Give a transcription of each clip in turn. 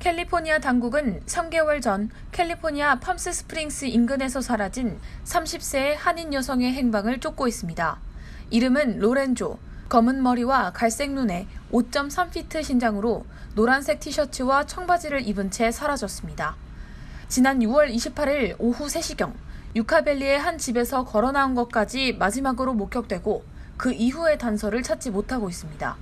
캘리포니아 당국은 3개월 전 캘리포니아 팜스스프링스 인근에서 사라진 30세의 한인 여성의 행방을 쫓고 있습니다. 이름은 로렌조, 검은 머리와 갈색 눈에 5.3피트 신장으로 노란색 티셔츠와 청바지를 입은 채 사라졌습니다. 지난 6월 28일 오후 3시경 유카밸리의 한 집에서 걸어 나온 것까지 마지막으로 목격되고 그 이후의 단서를 찾지 못하고 있습니다.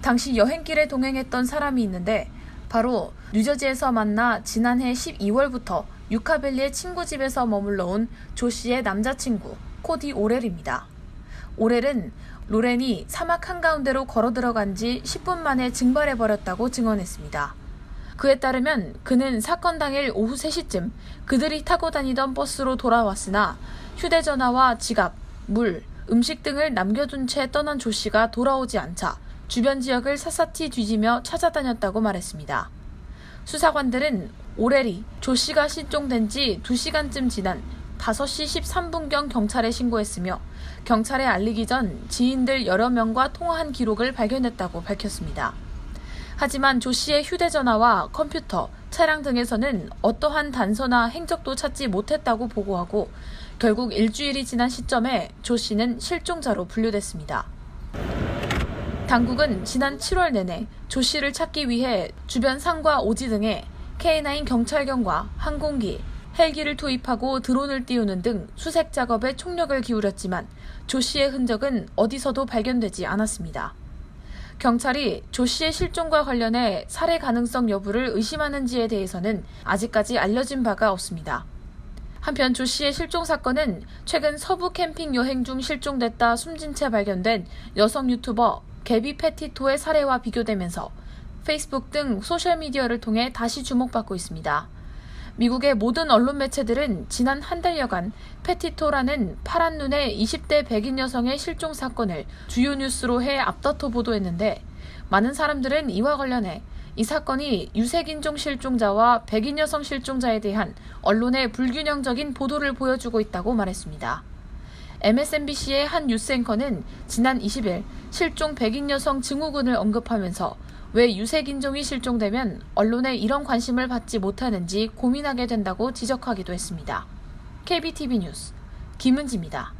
당시 여행길에 동행했던 사람이 있는데 바로 뉴저지에서 만나 지난해 12월부터 유카밸리의 친구 집에서 머물러 온 조 씨의 남자친구 코디 오렐입니다. 오렐은 로렌이 사막 한가운데로 걸어 들어간 지 10분 만에 증발해버렸다고 증언했습니다. 그에 따르면 그는 사건 당일 오후 3시쯤 그들이 타고 다니던 버스로 돌아왔으나 휴대전화와 지갑, 물, 음식 등을 남겨둔 채 떠난 조 씨가 돌아오지 않자 주변 지역을 샅샅이 뒤지며 찾아다녔다고 말했습니다. 수사관들은 오렐이 조 씨가 실종된 지 2시간쯤 지난 5시 13분경 경찰에 신고했으며 경찰에 알리기 전 지인들 여러 명과 통화한 기록을 발견했다고 밝혔습니다. 하지만 조 씨의 휴대전화와 컴퓨터, 차량 등에서는 어떠한 단서나 행적도 찾지 못했다고 보고하고 결국 일주일이 지난 시점에 조 씨는 실종자로 분류됐습니다. 당국은 지난 7월 내내 조 씨를 찾기 위해 주변 산과 오지 등에 K9 경찰견과 항공기, 헬기를 투입하고 드론을 띄우는 등 수색 작업에 총력을 기울였지만 조 씨의 흔적은 어디서도 발견되지 않았습니다. 경찰이 조 씨의 실종과 관련해 살해 가능성 여부를 의심하는지에 대해서는 아직까지 알려진 바가 없습니다. 한편 조 씨의 실종 사건은 최근 서부 캠핑 여행 중 실종됐다 숨진 채 발견된 여성 유튜버 개비 페티토의 사례와 비교되면서 페이스북 등 소셜미디어를 통해 다시 주목받고 있습니다. 미국의 모든 언론 매체들은 지난 한 달여간 페티토라는 파란 눈의 20대 백인 여성의 실종 사건을 주요 뉴스로 해 앞다퉈 보도했는데 많은 사람들은 이와 관련해 이 사건이 유색인종 실종자와 백인 여성 실종자에 대한 언론의 불균형적인 보도를 보여주고 있다고 말했습니다. MSNBC의 한 뉴스 앵커는 지난 20일 실종 백인 여성 증후군을 언급하면서 왜 유색인종이 실종되면 언론의 이런 관심을 받지 못하는지 고민하게 된다고 지적하기도 했습니다. KBTV 뉴스 김은지입니다.